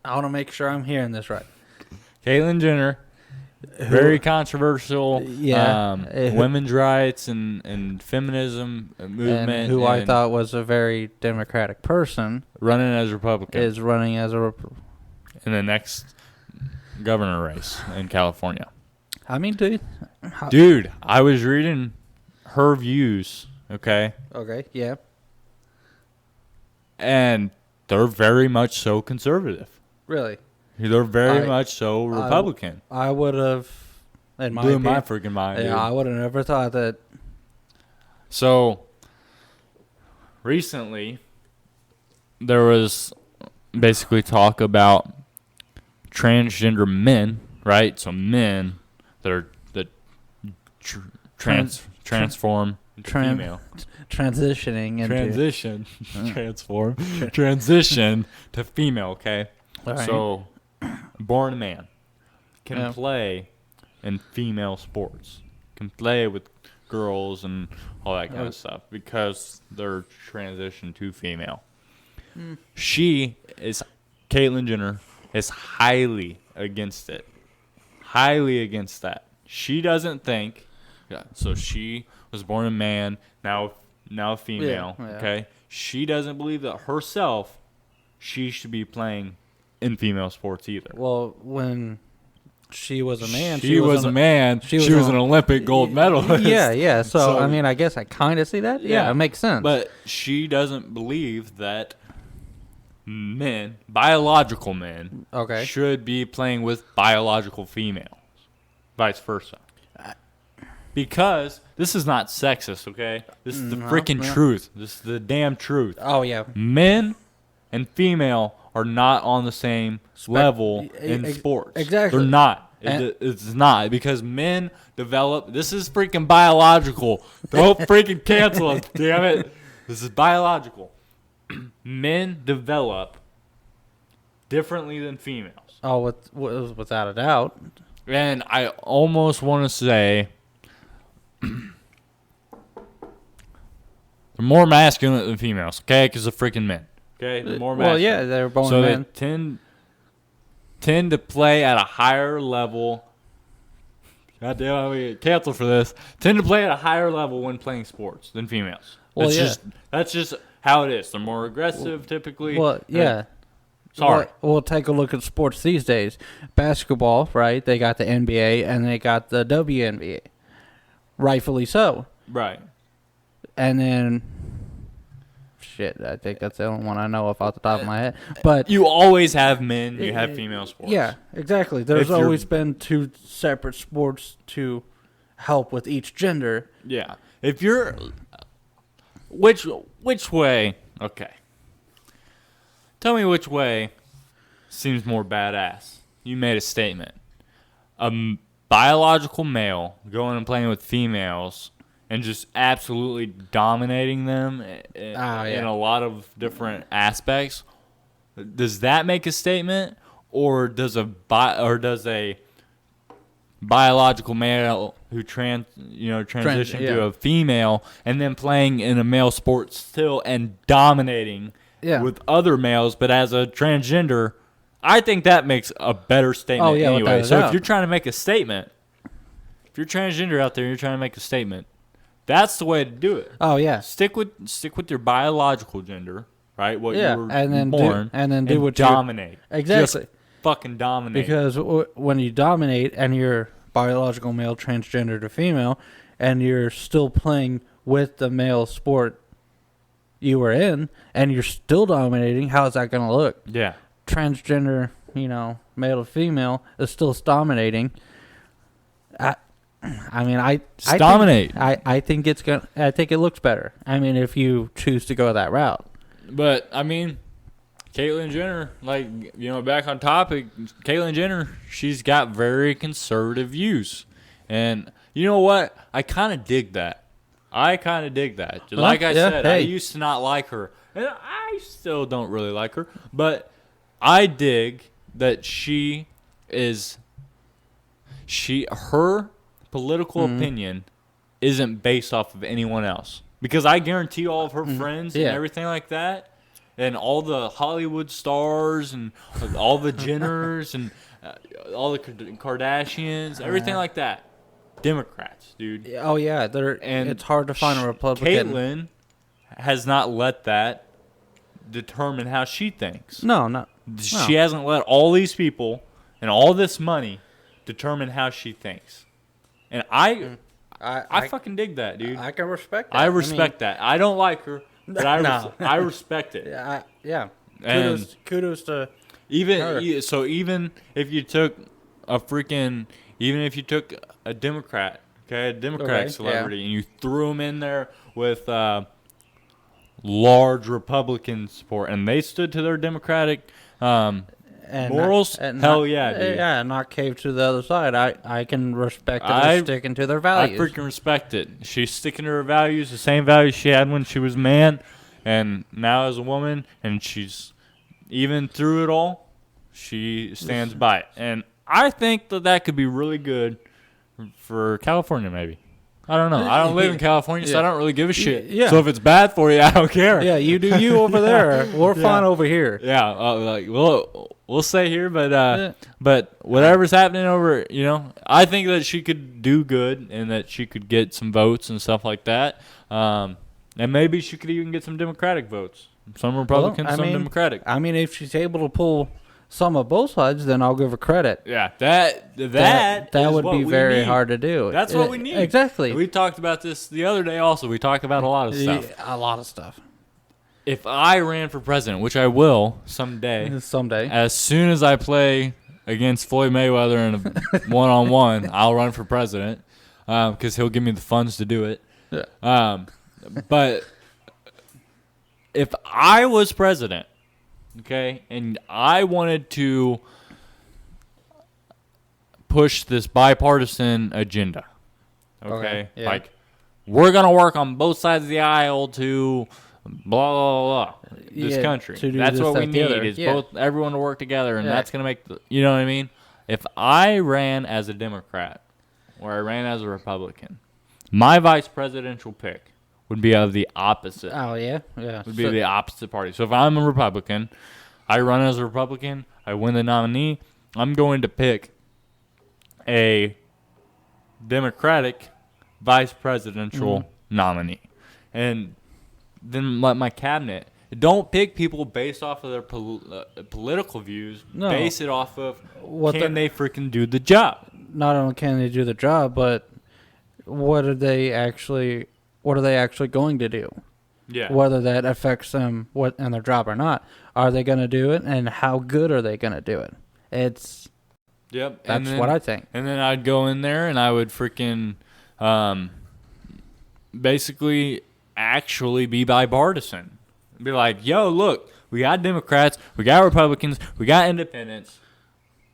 I want to make sure I'm hearing this right. Caitlyn Jenner, very controversial. Yeah. Women's rights and feminism movement. And who I thought was a very democratic person. Running as a Republican. Is running as a in the next governor race in California. I mean, dude, I was reading her views, okay? Okay, yeah. And they're very much so conservative. Really? They're very much so Republican. I would have Blew my freaking mind. Yeah, dude. I would have never thought that. So, recently, there was basically talk about transgender men, right? So men that transform into female. Transitioning into... Transition to female, okay? Right. So, born man can play in female sports, can play with girls and all that kind of stuff because they're transitioned to female. Caitlyn Jenner is highly against it. Highly against that. She doesn't think, so she was born a man, now a female, okay? She doesn't believe that herself she should be playing in female sports either. Well, when she was a man, she was an Olympic gold medalist. Yeah. So I mean, I guess I kind of see that. Yeah, it makes sense. But she doesn't believe that men, biological men, should be playing with biological females, vice versa. Because this is not sexist, okay? This is the freaking truth. This is the damn truth. Oh, yeah. Men and female are not on the same level in sports. Exactly. They're not. It's not. Because men develop... This is freaking biological. Don't freaking cancel us, damn it. This is biological. Men develop differently than females. Oh, without a doubt. And I almost want to say... they're more masculine than females, okay? Because they're freaking men, okay? They're more masculine. Well, yeah, they're born so men. So they tend to play at a higher level. God damn, I'm going to get canceled for this. Tend to play at a higher level when playing sports than females. Well, That's just how it is. They're more aggressive, typically. Well, yeah. Sorry. We'll take a look at sports these days. Basketball, right? They got the NBA and they got the WNBA. Rightfully so. Right. And then, I think that's the only one I know off the top of my head. But you always have men, you have female sports. Yeah, exactly. There's always been two separate sports to help with each gender. Yeah. If you're... Which way... Okay. Tell me which way seems more badass. You made a statement. Biological male going and playing with females and just absolutely dominating them in a lot of different aspects. Does that make a statement, or does a biological male who transition to a female and then playing in a male sport still and dominating with other males, but as a transgender? I think that makes a better statement anyway. So if you're trying to make a statement, if you're transgender out there and you're trying to make a statement, that's the way to do it. Oh, yeah. Stick with your biological gender, right? What you were born, and do what dominate. Exactly. Just fucking dominate. Because when you dominate and you're biological male, transgender to female, and you're still playing with the male sport you were in, and you're still dominating, how is that going to look? Yeah. Transgender, male to female is still dominating. I dominate. I think it's gonna. I think it looks better. I mean, if you choose to go that route. But I mean, Caitlyn Jenner, back on topic. Caitlyn Jenner, she's got very conservative views, and you know what? I kind of dig that. Like I said, I used to not like her, and I still don't really like her, but I dig that her political opinion isn't based off of anyone else. Because I guarantee all of her friends and everything like that, and all the Hollywood stars and all the Jenners and all the Kardashians, everything like that, Democrats, dude. Oh, yeah. It's hard to find a Republican. Caitlyn has not let that determine how she thinks. No. She hasn't let all these people and all this money determine how she thinks. And I fucking dig that, dude. I can respect that. I respect that. I don't like her, but I respect it. Yeah. Kudos to even her. So even if you took a freaking, even if you took a Democrat, a Democratic celebrity, and you threw them in there with large Republican support, and they stood to their Democratic morals, hell yeah, dude. Yeah, not cave to the other side. I can respect them sticking to their values. I freaking respect it. She's sticking to her values, the same values she had when she was a man, and now as a woman, and she's, even through it all, she stands by it. And I think that could be really good for California, maybe. I don't know. I don't live in California, so I don't really give a shit. Yeah. So if it's bad for you, I don't care. Yeah, you do you over there. We're fine over here. Yeah, we'll stay here, but whatever's happening over, I think that she could do good and that she could get some votes and stuff like that. And maybe she could even get some Democratic votes. Some Republicans, some Democratic. I mean, if she's able to pull some of both sides, then I'll give her credit. Yeah, that would be very hard to do. That's what we need. Exactly. We talked about this the other day also. We talked about a lot of stuff. A lot of stuff. If I ran for president, which I will someday, as soon as I play against Floyd Mayweather in a one-on-one, I'll run for president because he'll give me the funds to do it. Yeah. But if I was president, okay, and I wanted to push this bipartisan agenda, okay? Yeah. Like, we're going to work on both sides of the aisle to blah, blah, blah, this country. That's what we need is everyone to work together, and that's going to make, you know what I mean? If I ran as a Democrat or I ran as a Republican, my vice presidential pick would be of the opposite. Oh, yeah? Yeah. Would be the opposite party. So if I'm a Republican, I run as a Republican, I win the nominee, I'm going to pick a Democratic vice presidential nominee. And then let my cabinet, don't pick people based off of their political views. No. Base it off of can they freaking do the job. Not only can they do the job, but what are they actually going to do? Yeah. Whether that affects them in their job or not. Are they going to do it, and how good are they going to do it? That's what I think. And then I'd go in there and I would freaking basically actually be bipartisan. Be like, yo, look, we got Democrats, we got Republicans, we got independents.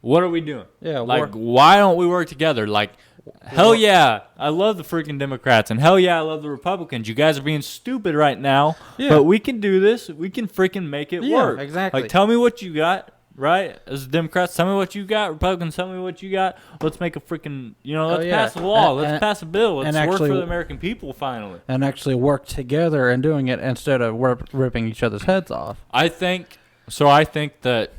What are we doing? Yeah. Like, why don't we work together? Like, hell yeah, I love the freaking Democrats, and hell yeah, I love the Republicans. You guys are being stupid right now, but we can do this. We can freaking make it work. Exactly. Like, tell me what you got, right? As Democrats, tell me what you got. Republicans, tell me what you got. Let's make a freaking, let's pass a law. Let's pass a bill. Let's work for the American people finally. And actually work together and doing it instead of ripping each other's heads off. I think that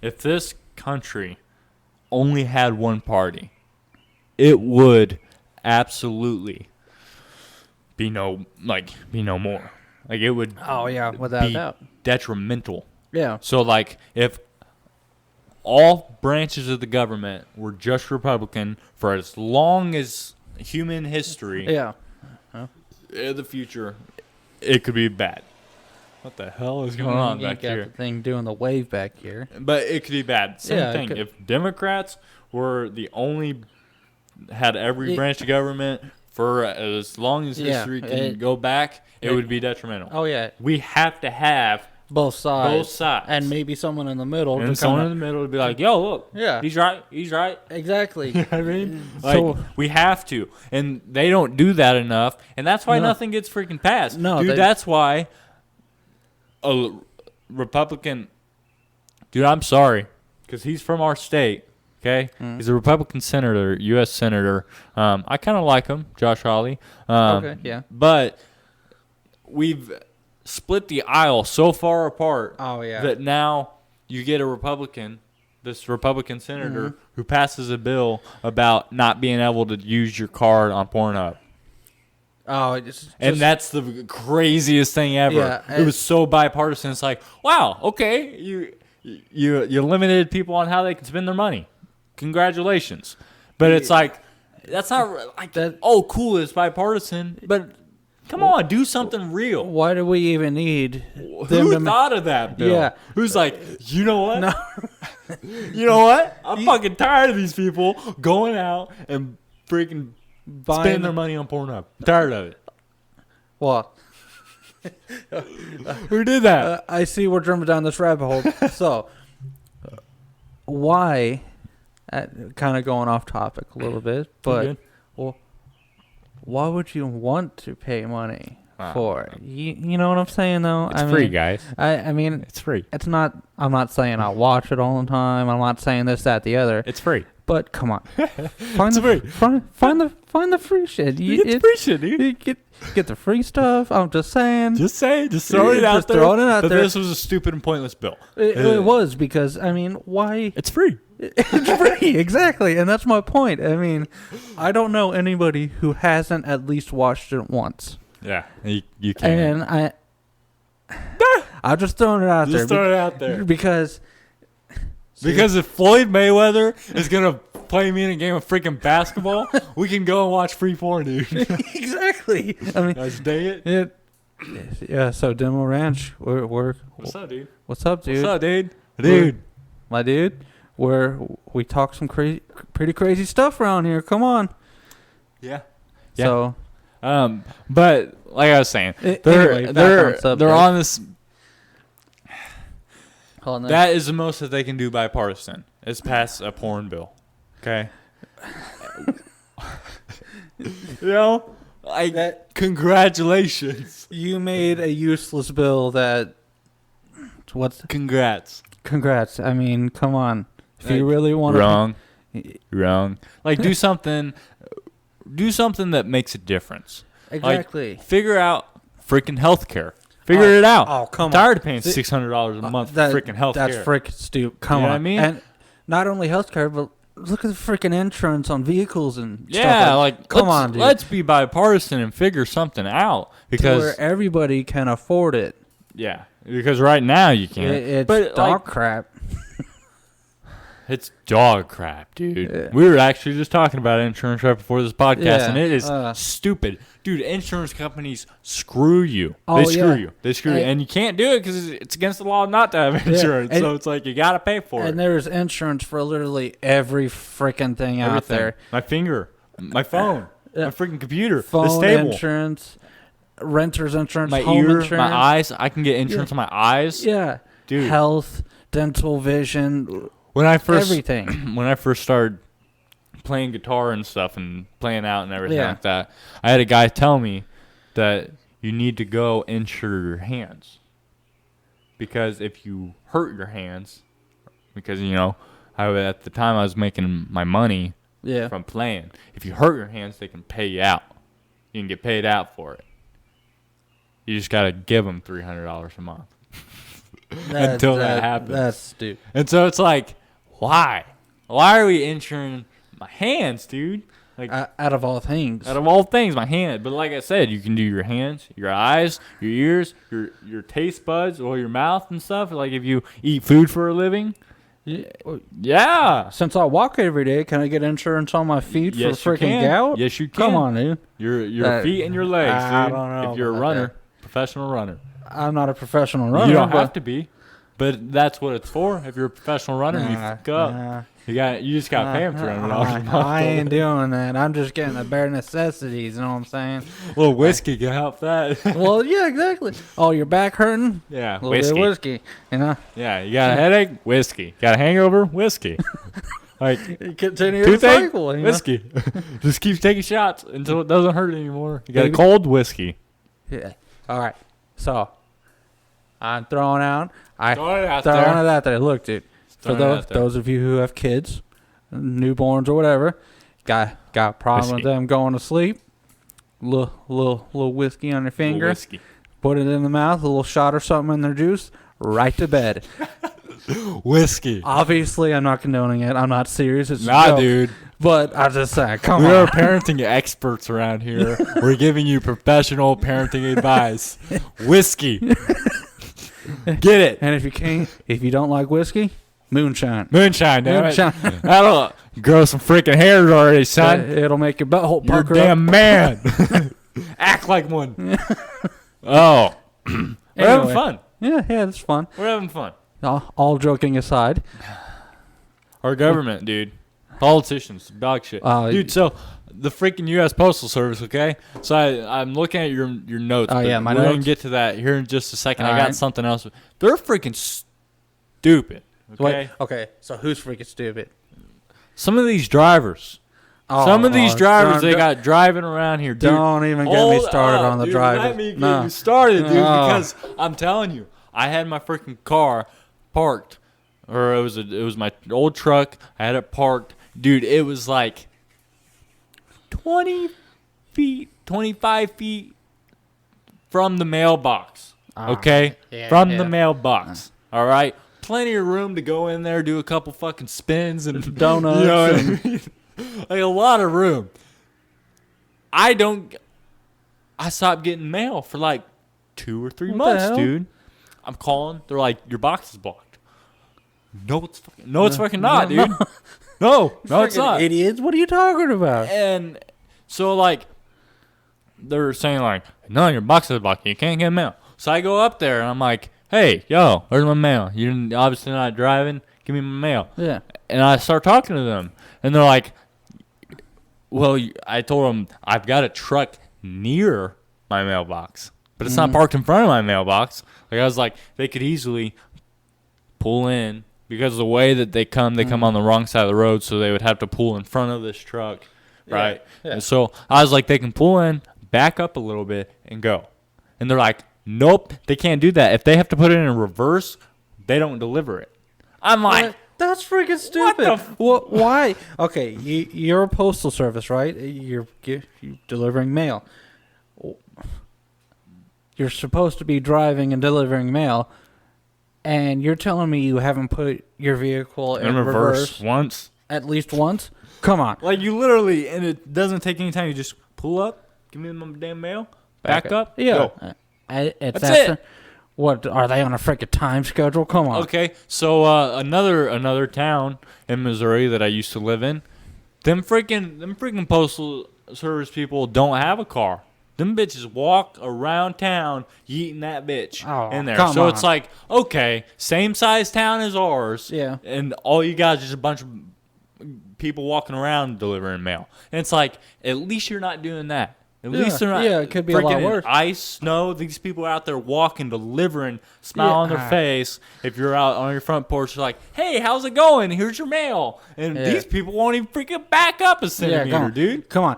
if this country only had one party, it would absolutely be no more. Like, it would without a doubt. Detrimental. Yeah. So, like, if all branches of the government were just Republican for as long as human history, in the future, it could be bad. What the hell is going on back here? You got the thing doing the wave back here. But it could be bad. Same thing. If Democrats were the only had every branch of government for as long as history can go back, it would be detrimental. Oh, yeah. We have to have both sides. And maybe someone in the middle. And someone in the middle would be like, yo, look. Yeah. He's right. Exactly. You know what I mean? Like, we have to. And they don't do that enough. And that's why nothing gets freaking passed. No, dude, that's why a Republican... Dude, I'm sorry. Because he's from our state. Okay, he's a Republican senator, U.S. senator. I kind of like him, Josh Hawley. But we've split the aisle so far apart that now you get a Republican, this Republican senator, who passes a bill about not being able to use your card on Pornhub. Oh, and that's the craziest thing ever. Yeah, it was so bipartisan. It's like, wow, okay, you limited people on how they can spend their money. Congratulations. But it's like, that's not like that. Oh, cool, it's bipartisan. But Come on, do something real. Why do we even need them? Who thought of that, Bill? Yeah. Who's like, you know what? No. You know what? I'm fucking tired of these people going out and freaking spending their money on Pornhub. I'm tired of it. Well, who did that? I see we're jumping down this rabbit hole. So, why? Kind of going off topic a little bit, but why would you want to pay money for it? You know what I'm saying, though? It's free, guys. I mean, it's free. It's not. I'm not saying I'll watch it all the time. I'm not saying this, that, the other. It's free. But come on, find the free shit. You get the free shit, dude. You get the free stuff. I'm just saying. Just throwing it out there. Throwing it out there. This was a stupid and pointless bill. It was because why? It's free. It's free, exactly, and that's my point. I mean, I don't know anybody who hasn't at least watched it once. Yeah, you can. And I'm just throwing it out there. Just throwing it out there because if Floyd Mayweather is gonna play me in a game of freaking basketball, we can go and watch free porn, dude. Exactly. I mean, that's it. Yeah. So Demo Ranch, we're. What's up, dude? What's up, dude? What's up, dude? My dude. We talk some pretty crazy stuff around here. Come on. Yeah. So, but like I was saying, they're on this. That is the most that they can do bipartisan. Is pass a porn bill. Okay. Congratulations. You made a useless bill that. Congrats. I mean, come on. If you really want to. Wrong. Like, do something that makes a difference. Exactly. Like, figure out freaking healthcare. Figure it out. Oh, come on. I'm tired of paying $600 a month for freaking healthcare. That's freaking stupid. Come on. You know what I mean? And not only healthcare, but look at the freaking insurance on vehicles and stuff. Yeah, like come on, dude. Let's be bipartisan and figure something out because where everybody can afford it. Yeah, because right now you can't. It's dog crap. It's dog crap, dude. Yeah. We were actually just talking about insurance right before this podcast, and it is stupid. Dude, insurance companies screw you. They screw you. And you can't do it because it's against the law not to have insurance. So it's like you got to pay for it. And there's insurance for literally every freaking thing out there. My finger, my phone, my freaking computer, phone the stable. Insurance, renter's insurance, my home ear, insurance. my eyes. I can get insurance on my eyes. Yeah. Dude. Health, dental, vision. When I first started playing guitar and stuff and playing out and everything like that, I had a guy tell me that you need to go insure your hands because if you hurt your hands, because at the time I was making my money from playing. If you hurt your hands, they can pay you out. You can get paid out for it. You just gotta give them $300 a month until that happens. That's stupid. And so it's like. Why? Why are we insuring my hands, dude? Like out of all things. Out of all things, my hand. But like I said, you can do your hands, your eyes, your ears, your taste buds, or your mouth and stuff. Like if you eat food for a living. Yeah. Since I walk every day, can I get insurance on my feet for freaking gout? Yes, you can. Come on, dude. Your feet and your legs, dude. I don't know. If you're a runner, professional runner. I'm not a professional runner. You don't have to be. But that's what it's for. If you're a professional runner, you fuck up. You just got to pay them $300 a month. I ain't doing that. I'm just getting the bare necessities. You know what I'm saying? A little whiskey can help that. Well, yeah, exactly. Oh, your back hurting? Yeah, a little bit of whiskey. Yeah, you got a headache? Whiskey. Got a hangover? Whiskey. Like you continue the cycle. Whiskey. Just keep taking shots until it doesn't hurt anymore. You got a cold whiskey. Yeah. All right. So I'm throwing it out there. Look, dude. For those of you who have kids, newborns or whatever, got problem with them going to sleep. Little whiskey on your finger. Put it in the mouth. A little shot or something in their juice. Right to bed. Whiskey. Obviously, I'm not condoning it. I'm not serious. It's dude. But I just say, come on. We are parenting experts around here. We're giving you professional parenting advice. Whiskey. Get it. And if you don't like whiskey, moonshine. Moonshine, damn it. That'll grow some freaking hairs already, son. It'll make your butthole pucker up. You're a damn man. Act like one. Oh. We're having fun. Yeah, it's fun. We're having fun. All joking aside. Our government, dude. Politicians, dog shit. Dude, so the freaking U.S. Postal Service, okay? So I'm looking at your notes. Oh, yeah, my notes. We're going to get to that here in just a second. I got something else. They're freaking stupid, okay? Wait, okay, so who's freaking stupid? Some of these drivers. They got driving around here, dude. Don't even get me started on the drivers. Let me get you started, dude, because I'm telling you, I had my freaking car parked, or it was my old truck. I had it parked. Dude, it was like 20 feet, 25 feet from the mailbox. Okay? From the mailbox. All right? Plenty of room to go in there, do a couple fucking spins and donuts. You know what I mean? Like a lot of room. I stopped getting mail for like 2 or 3 months, dude. I'm calling. They're like, your box is blocked. No, it's fucking not, dude. No, it's not. Idiots, what are you talking about? And so, like, they're saying, like, no, your box is blocked. You can't get mail. So I go up there, and I'm like, hey, yo, where's my mail? You're obviously not driving. Give me my mail. Yeah. And I start talking to them, and they're like, well, I told them I've got a truck near my mailbox, but it's not parked in front of my mailbox. Like, I was like, they could easily pull in. Because of the way that they come on the wrong side of the road, so they would have to pull in front of this truck, right? Yeah. And so I was like, they can pull in, back up a little bit, and go. And they're like, nope, they can't do that. If they have to put it in reverse, they don't deliver it. I'm like, that's freaking stupid. Why? Okay, you're a postal service, right? You're delivering mail. You're supposed to be driving and delivering mail. And you're telling me you haven't put your vehicle in reverse once? At least once? Come on. Like, you literally, and it doesn't take any time. You just pull up, give me my damn mail, back up, yeah. Go. That's it. What, are they on a freaking time schedule? Come on. Okay, so another town in Missouri that I used to live in, them freaking postal service people don't have a car. Them bitches walk around town yeeting that bitch in there. So it's like, okay, same size town as ours. Yeah. And all you got is just a bunch of people walking around delivering mail. And it's like, at least you're not doing that. At least they're not. Yeah, it could be a lot worse. Ice, snow, these people are out there walking, delivering, smile on their face. If you're out on your front porch, you're like, hey, how's it going? Here's your mail. And these people won't even freaking back up a centimeter, dude. Come on.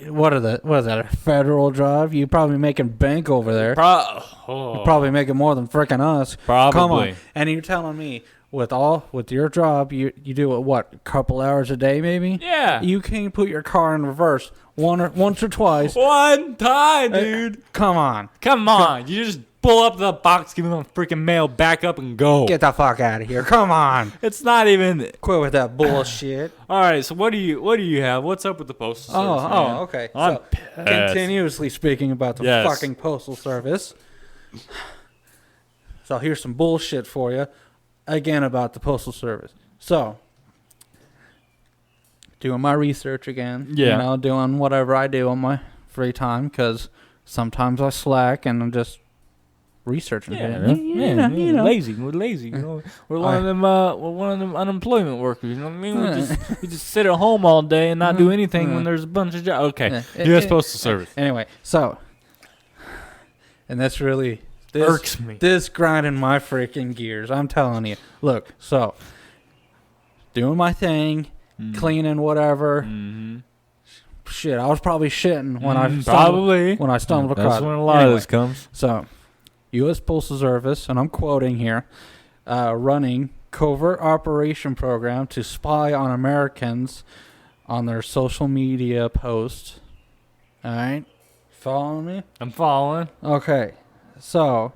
What is that, a federal job? You're probably making bank over there. You're probably making more than freaking us. Probably. Come on. And you're telling me, with your job, you do it, what, a couple hours a day maybe? Yeah. You can't put your car in reverse once or twice. One time, dude. Come on. You just pull up the box, give me my freaking mail, back up, and go. Get the fuck out of here. Come on. It's not even. Quit with that bullshit. All right, so what do you have? What's up with the postal service? Oh, okay. I'm so continuously speaking about the fucking postal service. So here's some bullshit for you. Again, about the postal service. So, doing my research again. Yeah. Doing whatever I do on my free time, because sometimes I slack and I'm just researching. Lazy. We're lazy. We're one of them. We're one of them unemployment workers. You know what I mean? We just sit at home all day and not do anything when there's a bunch of jobs. Okay. U.S. Postal Service. Anyway, so, and that's really. Irks me. This grinding my freaking gears. I'm telling you. Look, so doing my thing, cleaning whatever. Mm-hmm. Shit, I was probably shitting when I stumbled across. That's when a lot of this comes. So, U.S. Postal Service, and I'm quoting here, running covert operation program to spy on Americans on their social media posts. All right, following me? I'm following. Okay. So,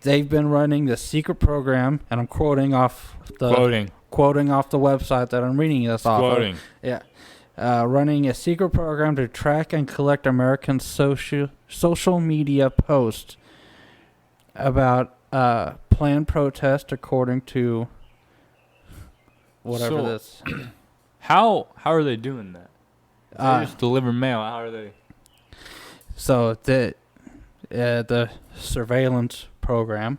they've been running the secret program, and I'm quoting off the website that I'm reading this off of. Yeah. Running a secret program to track and collect American social media posts about planned protest, according to whatever this. How are they doing that? They just deliver mail. How are they? So the surveillance program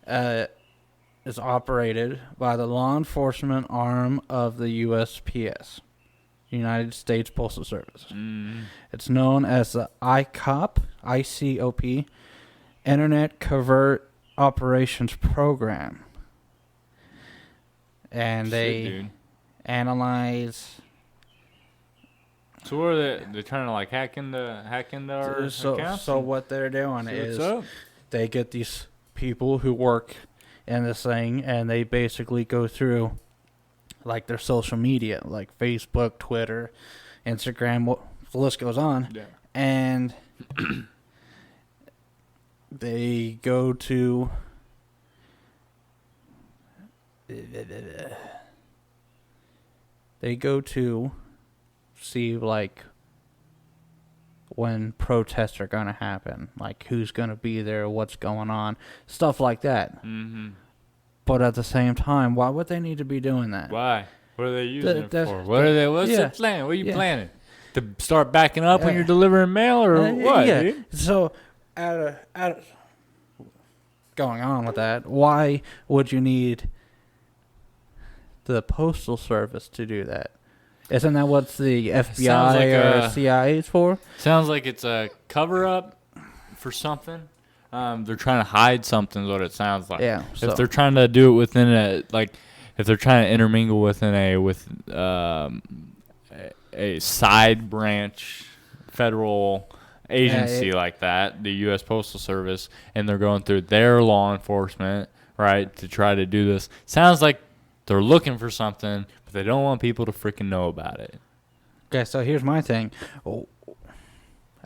is operated by the law enforcement arm of the USPS, United States Postal Service. It's known as the ICOP, Internet Covert Operations Program. And they analyze. So what are they're trying to like hack into our accounts? So what they're doing is they get these people who work in this thing, and they basically go through like their social media, like Facebook, Twitter, Instagram, the list goes on. Yeah. And they go to see like when protests are going to happen, like who's going to be there, what's going on, stuff like that. But at the same time, why would they need to be doing that? Why? What are they using it for? What's the plan? What are you planning? To start backing up when you're delivering mail or what? Yeah. Dude? So, going on with that, why would you need the Postal Service to do that? Isn't that what the FBI or CIA is for? Sounds like it's a cover-up for something. They're trying to hide something is what it sounds like. Yeah. If they're trying to do it within if they're trying to intermingle within a side branch federal agency like that, the U.S. Postal Service, and they're going through their law enforcement, right, to try to do this. Sounds like they're looking for something, but they don't want people to freaking know about it. Okay, so here's my thing.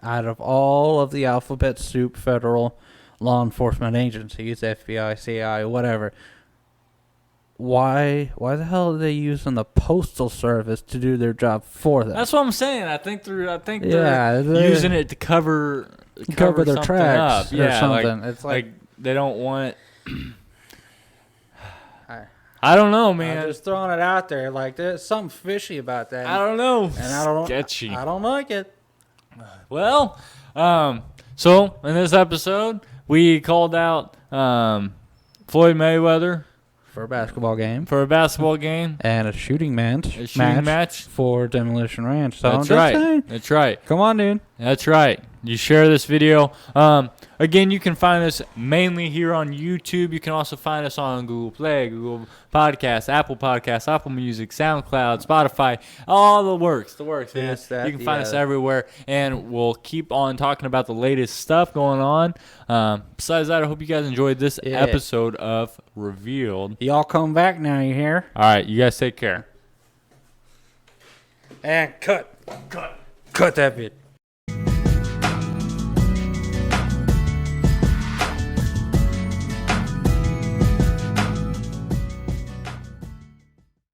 Out of all of the alphabet soup federal law enforcement agencies, FBI, CIA, whatever, why the hell are they using the Postal Service to do their job for them? That's what I'm saying. I think they're using it to cover their tracks up. Or something. It's like they don't want. I don't know, man. I'm just throwing it out there. Like there's something fishy about that. I don't know. And I don't. Sketchy. I don't like it. Well, so in this episode, we called out Floyd Mayweather for a basketball game. And a shooting match for Demolition Ranch. So That's right. That's right. Come on, dude. That's right. You share this video. Again, you can find us mainly here on YouTube. You can also find us on Google Play, Google Podcasts, Apple Music, SoundCloud, Spotify, all the works. Yes, you can find us everywhere, and we'll keep on talking about the latest stuff going on. Besides that, I hope you guys enjoyed this episode of Revealed. Y'all come back now, you hear? All right, you guys take care. And cut that bit.